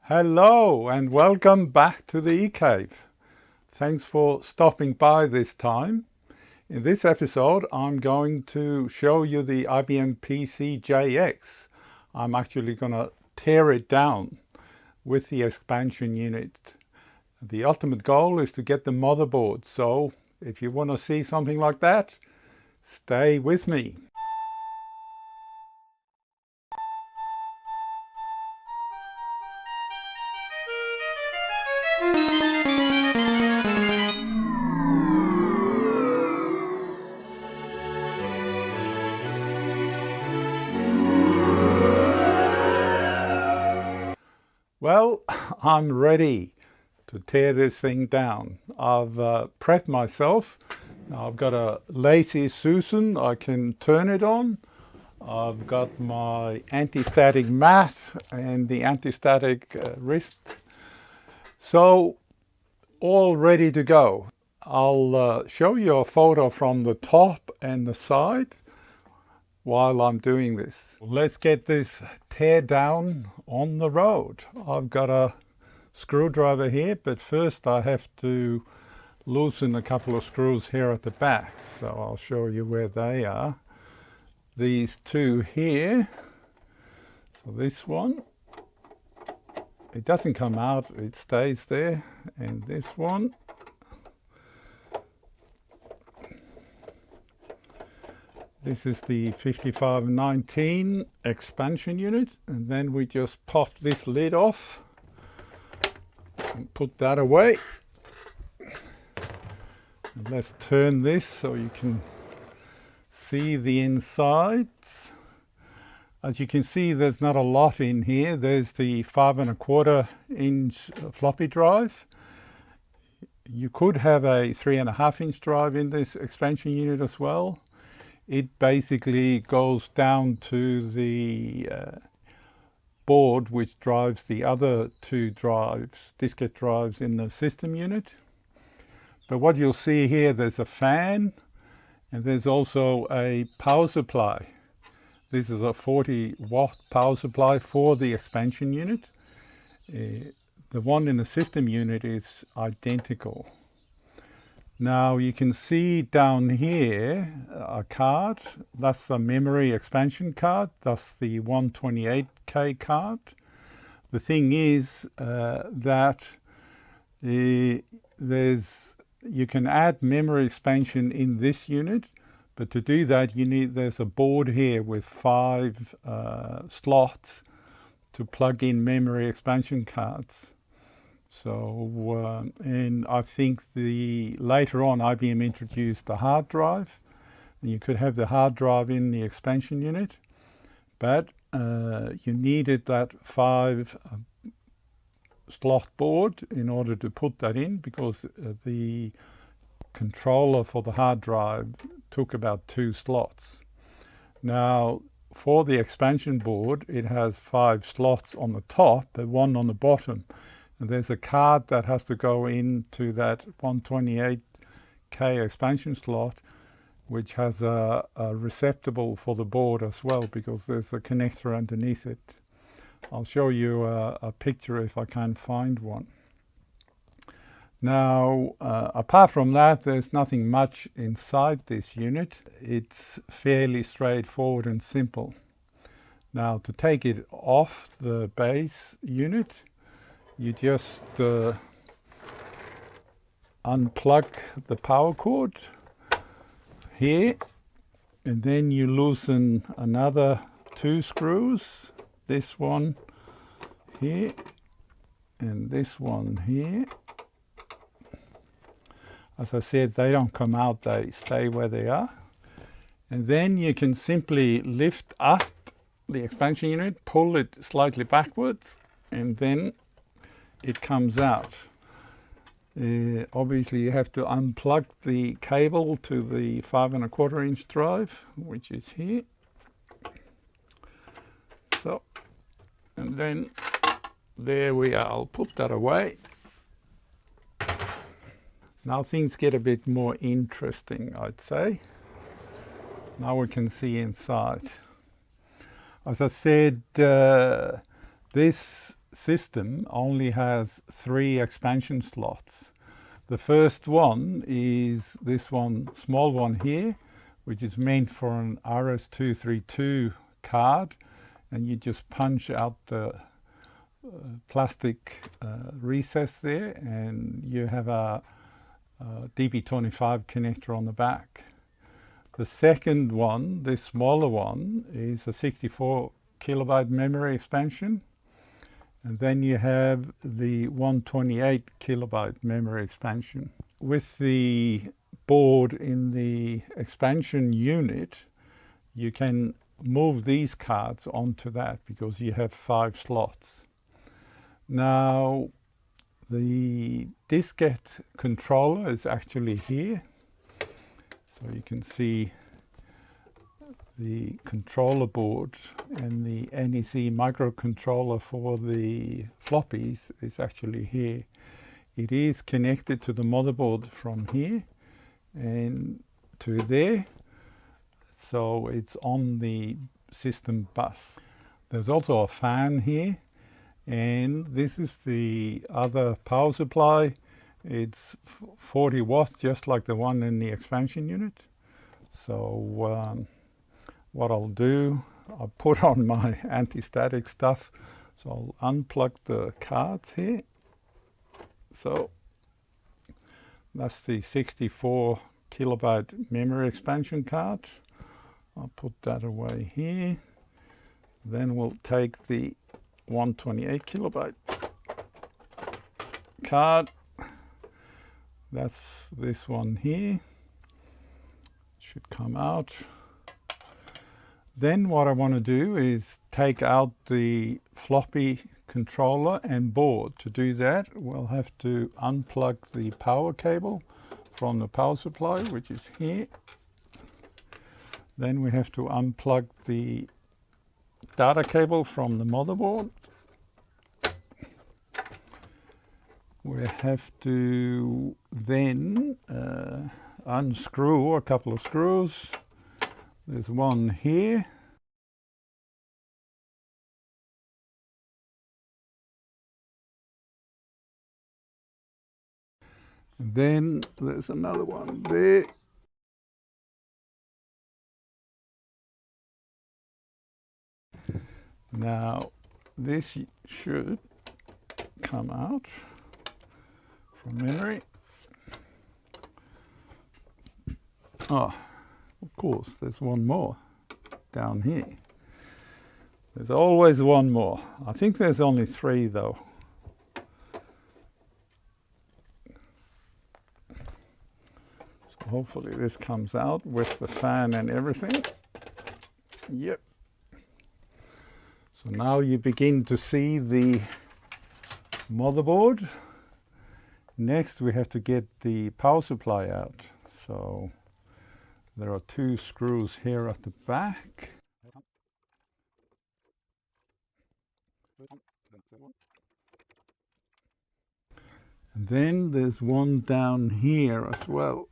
Hello and welcome back to the eCave. Thanks for stopping by this time. In this episode I'm going to show you the IBM PC JX. I'm actually going to tear it down with the expansion unit. The ultimate goal is to get the motherboard, so if you want to see something like that, stay with me. Well, I'm ready to tear this thing down. I've prepped myself. Now I've got a lacy Susan, I can turn it on. I've got my anti-static mat and the anti-static wrist. So all ready to go. I'll show you a photo from the top and the side while I'm doing this. Let's get this tear down on the road. I've got a screwdriver here, but first I have to loosen a couple of screws here at the back. So I'll show you where they are. These two here. So this one, it doesn't come out, it stays there. And this one. This is the 5519 expansion unit, and then we just pop this lid off and put that away. And let's turn this so you can see the insides. As you can see, there's not a lot in here. There's the 5¼ inch floppy drive. You could have a 3½ inch drive in this expansion unit as well. It basically goes down to the board which drives the other two drives, diskette drives in the system unit. But what you'll see here, there's a fan and there's also a power supply. This is a 40-watt power supply for the expansion unit. The one in the system unit is identical. Now you can see down here a card. That's the memory expansion card. That's the 128K card. The thing is that you can add memory expansion in this unit, but to do that there's a board here with 5 slots to plug in memory expansion cards. So, and I think later on IBM introduced the hard drive, and you could have the hard drive in the expansion unit, but you needed that 5 slot board in order to put that in, because the controller for the hard drive took about 2 slots. Now, for the expansion board, it has 5 slots on the top, but 1 on the bottom. And there's a card that has to go into that 128K expansion slot, which has a receptacle for the board as well, because there's a connector underneath it. I'll show you a picture if I can find one. Now, apart from that, there's nothing much inside this unit. It's fairly straightforward and simple. Now, to take it off the base unit, you just unplug the power cord here, and then you loosen another 2 screws, this one here and this one here. As I said, they don't come out, they stay where they are. And then you can simply lift up the expansion unit, pull it slightly backwards, and then it comes out. Obviously you have to unplug the cable to the 5¼ inch drive, which is here. So, and then there we are. I'll put that away. Now things get a bit more interesting, I'd say. Now we can see inside. As I said, this system only has 3 expansion slots. The first one is this one, small one here, which is meant for an RS-232 card, and you just punch out the plastic recess there, and you have a DP25 connector on the back. The second one, this smaller one, is a 64 kilobyte memory expansion. And then you have the 128 kilobyte memory expansion. With the board in the expansion unit, you can move these cards onto that because you have 5 slots. Now, the diskette controller is actually here. So you can see the controller board, and the NEC microcontroller for the floppies is actually here. It is connected to the motherboard from here and to there, so it's on the system bus. There's also a fan here, and this is the other power supply. It's 40 watts, just like the one in the expansion unit. So what I'll do, I'll put on my anti-static stuff. So I'll unplug the cards here. So that's the 64 kilobyte memory expansion card. I'll put that away here. Then we'll take the 128 kilobyte card. That's this one here. Should come out. Then what I want to do is take out the floppy controller and board. To do that, we'll have to unplug the power cable from the power supply, which is here. Then we have to unplug the data cable from the motherboard. We have to then unscrew a couple of screws. There's one here. And then there's another one there. Now, this should come out from memory. Oh, of course, there's one more down here. There's always one more. I think there's only 3 though. So hopefully this comes out with the fan and everything. Yep. So now you begin to see the motherboard. Next we have to get the power supply out. So there are 2 screws here at the back. And then there's one down here as well.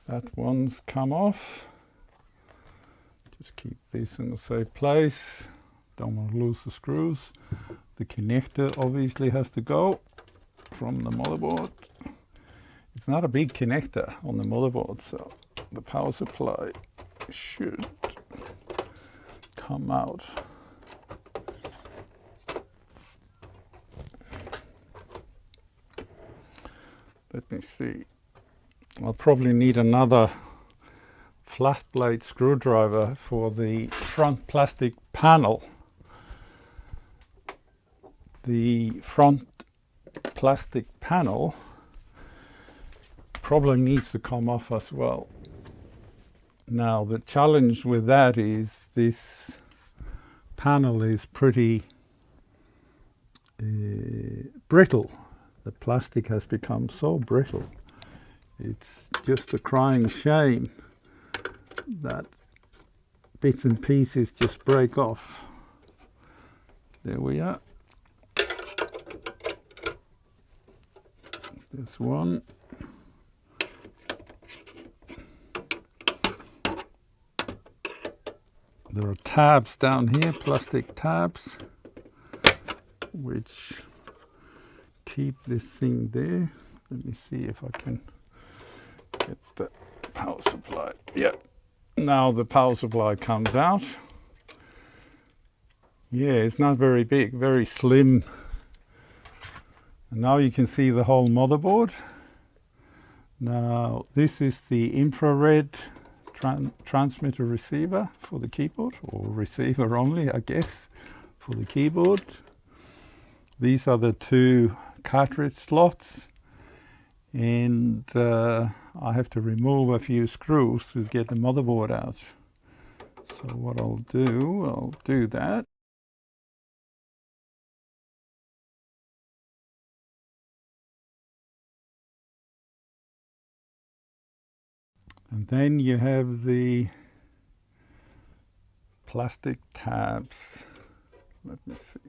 That one's come off. Just keep this in a safe place. Don't want to lose the screws. The connector obviously has to go from the motherboard. It's not a big connector on the motherboard, so the power supply should come out. Let me see. I'll probably need another flat blade screwdriver for the front plastic panel. The front plastic panel probably needs to come off as well. Now the challenge with that is this panel is pretty brittle. The plastic has become so brittle. It's just a crying shame that bits and pieces just break off. There we are. This one. There are tabs down here, plastic tabs, which keep this thing there. Let me see if I can get the power supply. Yeah, now the power supply comes out. Yeah, it's not very big, very slim. And now you can see the whole motherboard. Now this is the infrared transmitter receiver for the keyboard, or receiver only, I guess, for the keyboard. These are the two cartridge slots, and I have to remove a few screws to get the motherboard out. So what I'll do that. And then you have the plastic tabs. Let me see.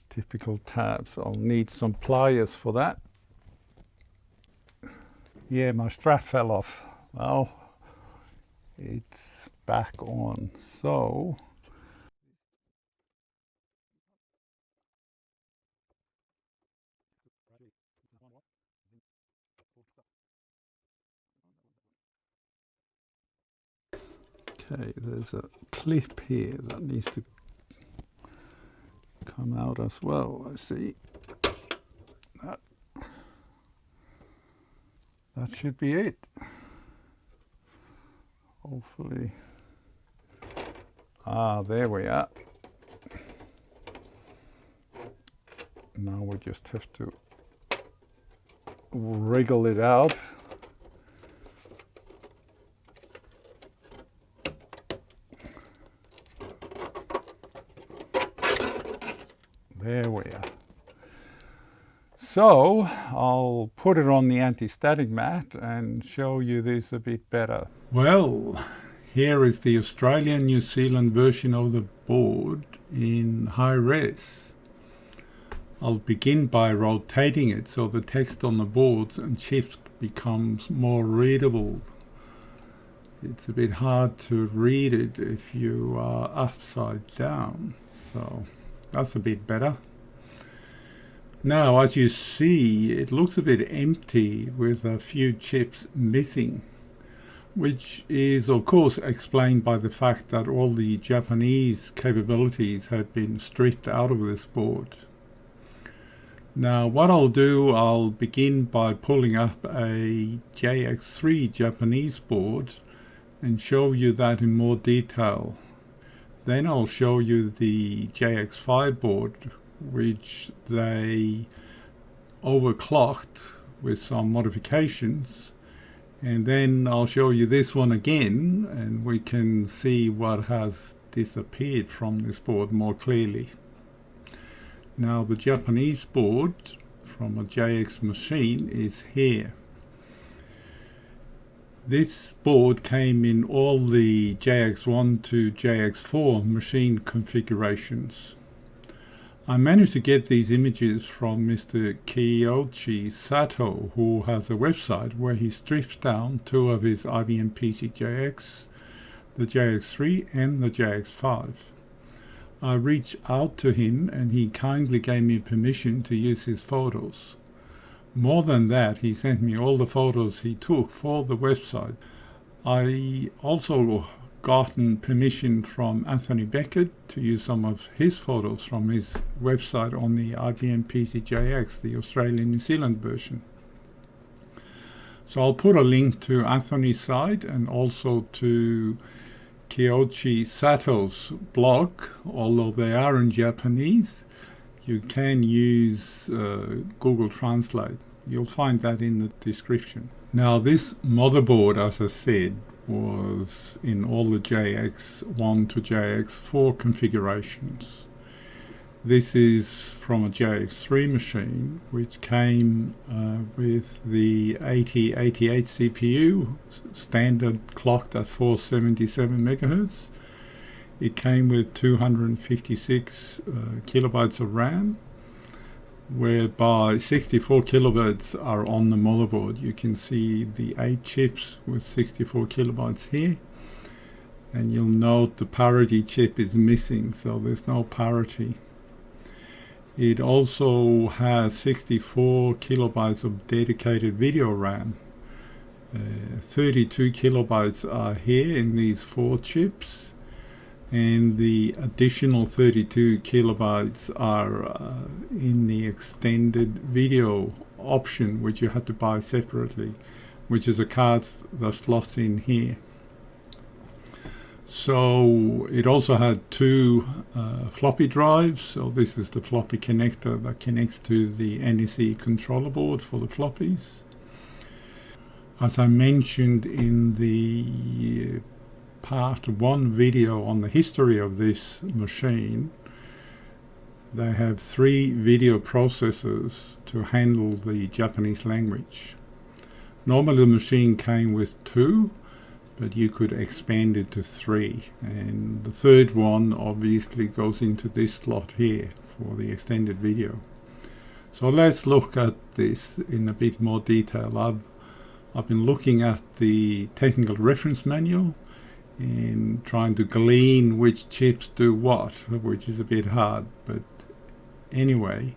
Typical tabs. I'll need some pliers for that. Yeah, my strap fell off. Well, it's back on. So okay, there's a clip here that needs to come out as well. I see. That should be it. Hopefully. There we are. Now we just have to wriggle it out. There we are. So I'll put it on the anti-static mat and show you this a bit better. Well, here is the Australian New Zealand version of the board in high res. I'll begin by rotating it so the text on the boards and chips becomes more readable. It's a bit hard to read it if you are upside down, so that's a bit better. Now, as you see, it looks a bit empty with a few chips missing, which is of course explained by the fact that all the Japanese capabilities had been stripped out of this board. Now what I'll begin by pulling up a JX3 Japanese board and show you that in more detail. Then I'll show you the JX5 board, which they overclocked with some modifications, and then I'll show you this one again and we can see what has disappeared from this board more clearly. Now the Japanese board from a JX machine is here. This board came in all the JX1 to JX4 machine configurations. I managed to get these images from Mr. Kyoichi Sato, who has a website where he strips down two of his IBM PC JX, the JX3 and the JX5. I reached out to him and he kindly gave me permission to use his photos. More than that, he sent me all the photos he took for the website. I also gotten permission from Anthony Beckett to use some of his photos from his website on the IBM PC JX, the Australian New Zealand version. So I'll put a link to Anthony's site and also to Kyoichi Sato's blog. Although they are in Japanese, you can use Google Translate. You'll find that in the description. Now this motherboard, as I said, was in all the JX1 to JX4 configurations. This is from a JX3 machine, which came with the 8088 CPU, standard clocked at 477 megahertz. It came with 256 kilobytes of RAM, whereby 64 kilobytes are on the motherboard. You can see the 8 chips with 64 kilobytes here, and you'll note the parity chip is missing, so there's no parity. It also has 64 kilobytes of dedicated video RAM. 32 kilobytes are here in these 4 chips, and the additional 32 kilobytes are in the extended video option, which you had to buy separately, which is a card that slots in here. So it also had 2 floppy drives. So this is the floppy connector that connects to the NEC controller board for the floppies. As I mentioned in the part 1 video on the history of this machine, they have 3 video processors to handle the Japanese language. Normally the machine came with 2, but you could expand it to 3, and the third one obviously goes into this slot here for the extended video. So let's look at this in a bit more detail. I've been looking at the technical reference manual and trying to glean which chips do what, which is a bit hard, but anyway,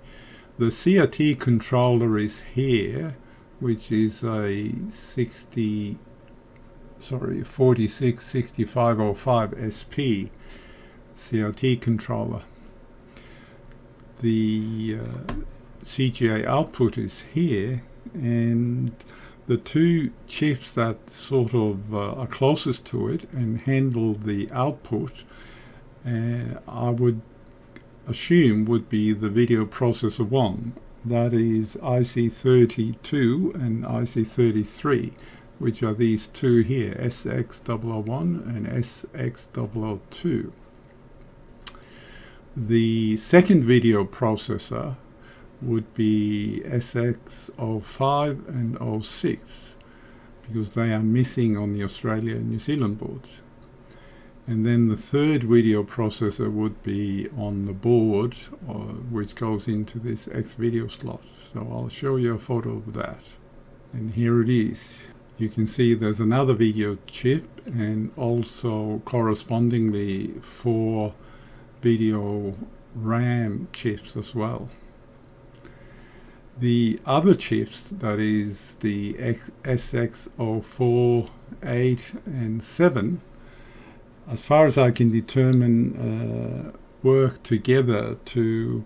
the CRT controller is here, which is a 466505 SP CRT controller. The CGA output is here, and the 2 chips that sort of are closest to it and handle the output, I would assume would be the video processor 1. That is IC32 and IC33, which are these 2 here, SX001 and SX002. The second video processor would be SX05 and 06, because they are missing on the Australia and New Zealand board. And then the third video processor would be on the board, which goes into this X video slot. So I'll show you a photo of that. And here it is. You can see there's another video chip, and also correspondingly 4 video RAM chips as well. The other chips, that is the SX04, 8 and 7, as far as I can determine, work together to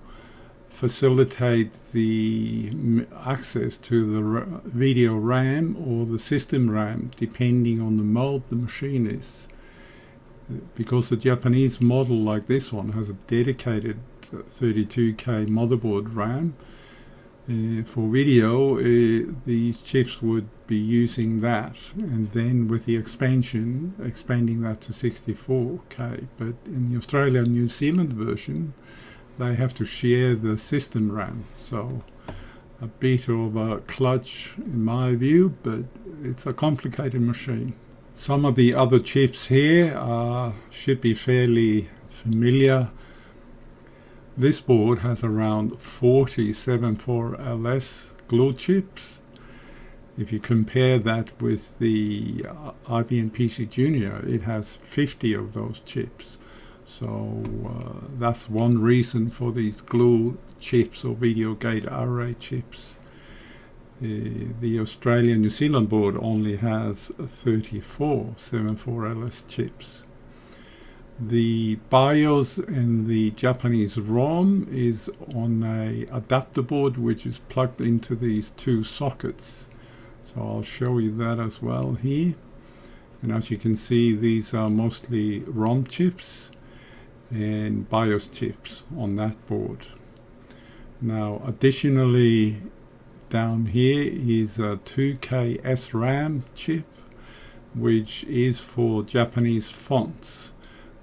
facilitate the access to the video RAM or the system RAM, depending on the mode the machine is. Because the Japanese model, like this one, has a dedicated 32K motherboard RAM, for video, these chips would be using that, and then with the expanding that to 64K. But in the Australia and New Zealand version, they have to share the system RAM. So a bit of a clutch in my view, but it's a complicated machine. Some of the other chips here should be fairly familiar. This board has around 40 74LS glue chips. If you compare that with the IBM PC Jr., it has 50 of those chips. So that's one reason for these glue chips or video gate array chips. The Australian New Zealand board only has 34 74LS chips. The BIOS in the Japanese ROM is on a adapter board, which is plugged into these 2 sockets. So I'll show you that as well here. And as you can see, these are mostly ROM chips and BIOS chips on that board. Now additionally, down here is a 2K SRAM chip, which is for Japanese fonts.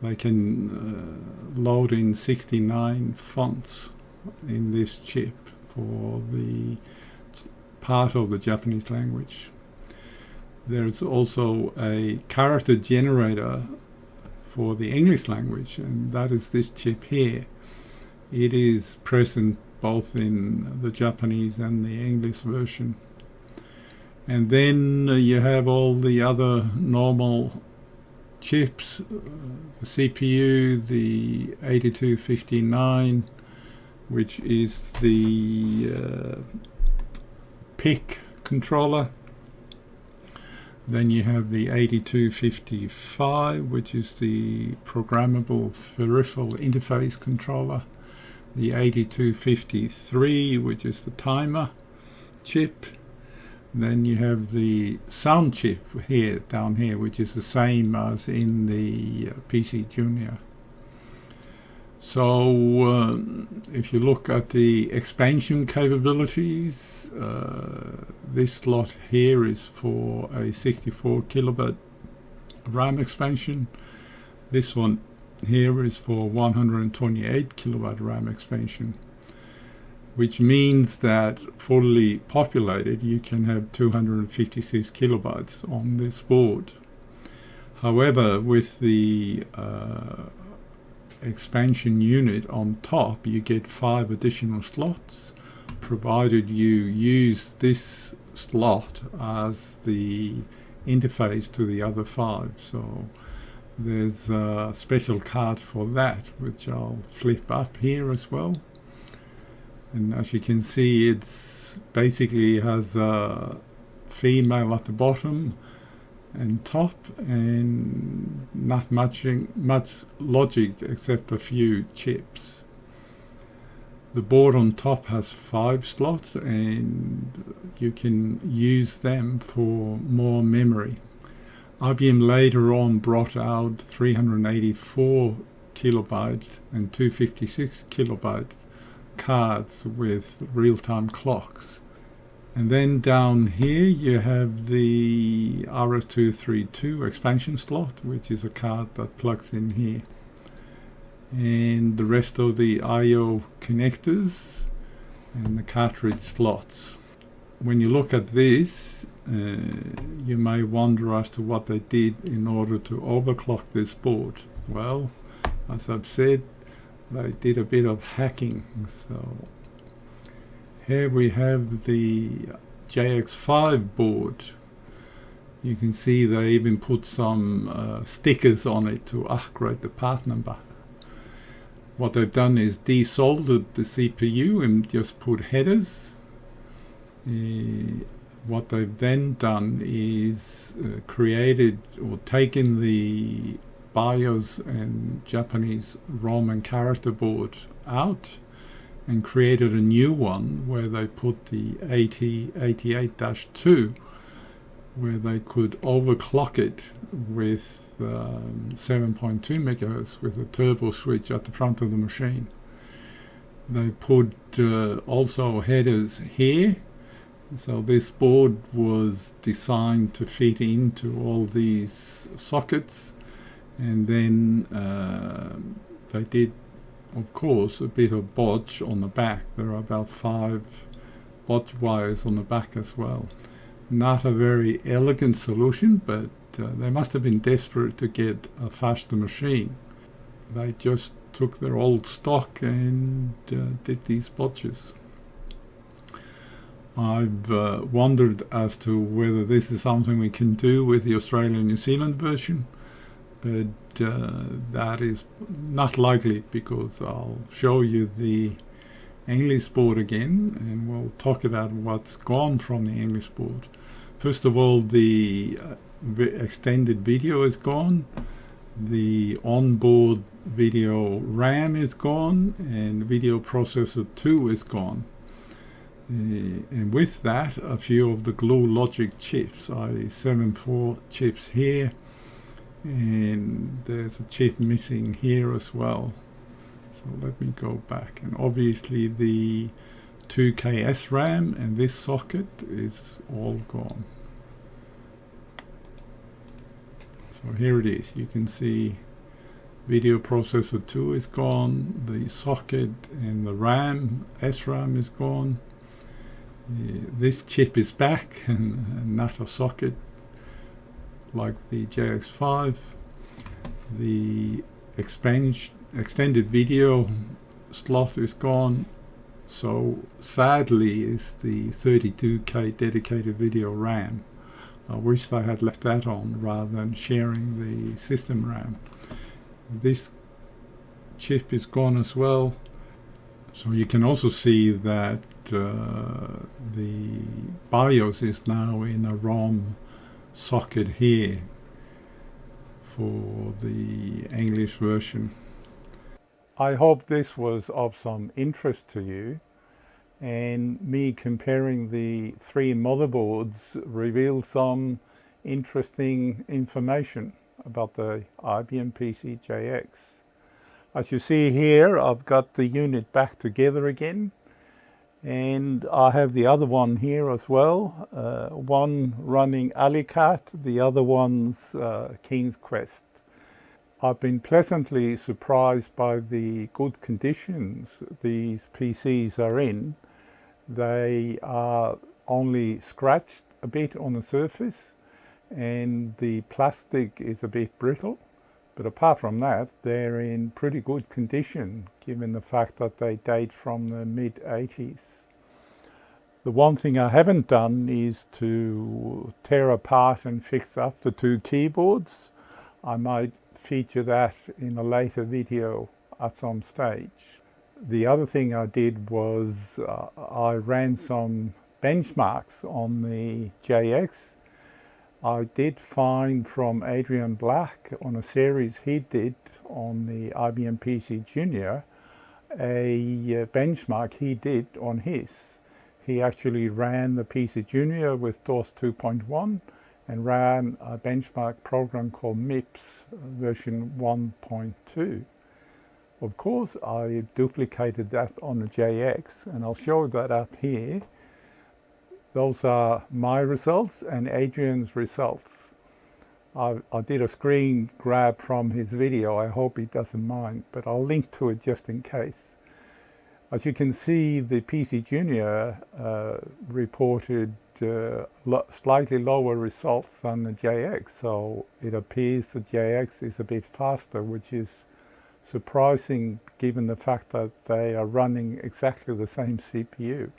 They can load in 69 fonts in this chip for the part of the Japanese language. There's also a character generator for the English language, and that is this chip here. It is present both in the Japanese and the English version. And then you have all the other normal chips, the CPU, the 8259, which is the PIC controller. Then you have the 8255, which is the programmable peripheral interface controller. The 8253, which is the timer chip. Then you have the sound chip here, down here, which is the same as in the PCjr. So if you look at the expansion capabilities, this slot here is for a 64 kilobyte RAM expansion. This one here is for 128 kilobyte RAM expansion, which means that fully populated you can have 256 kilobytes on this board. However, with the expansion unit on top, you get 5 additional slots, provided you use this slot as the interface to the other 5. So there's a special card for that, which I'll flip up here as well. And as you can see, it's basically has a female at the bottom and top, and not much logic except a few chips. The board on top has 5 slots, and you can use them for more memory. IBM later on brought out 384 kilobyte and 256 kilobyte cards with real-time clocks. And then down here you have the RS-232 expansion slot, which is a card that plugs in here. And the rest of the I/O connectors and the cartridge slots. When you look at this, you may wonder as to what they did in order to overclock this board. Well, as I've said, they did a bit of hacking. So here we have the JX5 board. You can see they even put some stickers on it to upgrade the part number. What they've done is desoldered the CPU and just put headers. What they've then done is created or taken the BIOS and Japanese ROM and character board out and created a new one where they put the 8088-2, where they could overclock it with 7.2 megahertz with a turbo switch at the front of the machine. They put also headers here. So this board was designed to fit into all these sockets, and then they did, of course, a bit of bodge on the back. There are about 5 bodge wires on the back as well. Not a very elegant solution, but they must have been desperate to get a faster machine. They just took their old stock and did these bodges. I've wondered as to whether this is something we can do with the Australia and New Zealand version, but that is not likely, because I'll show you the English board again and we'll talk about what's gone from the English board. First of all, the extended video is gone, the onboard video RAM is gone, and video processor 2 is gone. And with that, a few of the glue logic chips, i7-4 chips here, and there's a chip missing here as well. So let me go back, and obviously the 2K SRAM and this socket is all gone. So here it is. You can see video processor 2 is gone, the socket and the RAM, SRAM is gone. This chip is back and not a socket like the JX5. The extended video slot is gone, So sadly is the 32K dedicated video RAM. I wish they had left that on rather than sharing the system RAM. This chip is gone as well. So you can also see that the BIOS is now in a ROM socket here for the English version. I hope this was of some interest to you, and me comparing the three motherboards revealed some interesting information about the IBM PC JX. As you see here, I've got the unit back together again, and I have the other one here as well. One running Alicat, the other one's King's Quest. I've been pleasantly surprised by the good conditions these PCs are in. They are only scratched a bit on the surface, and the plastic is a bit brittle. But apart from that, they're in pretty good condition, given the fact that they date from the mid-80s. The one thing I haven't done is to tear apart and fix up the two keyboards. I might feature that in a later video at some stage. The other thing I did was I ran some benchmarks on the JX. I did find from Adrian Blacks on a series he did on the IBM PC Jr. a benchmark he did on his. He actually ran the PC Jr. with DOS 2.1 and ran a benchmark program called MIPS version 1.2. Of course, I duplicated that on the JX, and I'll show that up here. Those are my results and Adrian's results. I did a screen grab from his video. I hope he doesn't mind, but I'll link to it just in case. As you can see, the PC Jr. Reported slightly lower results than the JX, so it appears the JX is a bit faster, which is surprising given the fact that they are running exactly the same CPU.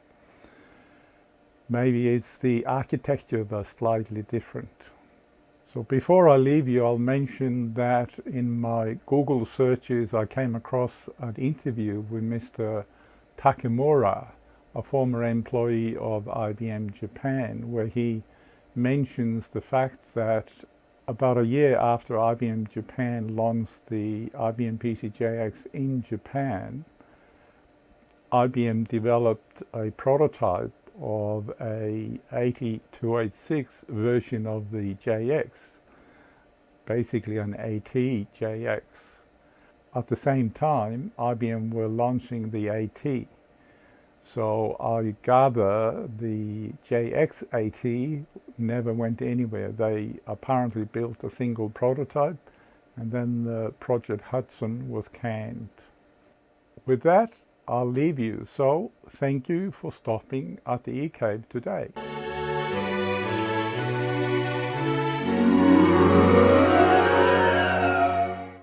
Maybe it's the architecture that's slightly different. So before I leave you, I'll mention that in my Google searches I came across an interview with Mr. Takemura, a former employee of IBM Japan, where he mentions the fact that about a year after IBM Japan launched the IBM PC JX in Japan, IBM developed a prototype of a 8286 version of the JX, basically an AT JX. At the same time, IBM were launching the AT. So I gather the JX AT never went anywhere. They apparently built a single prototype, and then the project Hudson was canned. With that, I'll leave you. So thank you for stopping at the eCave today.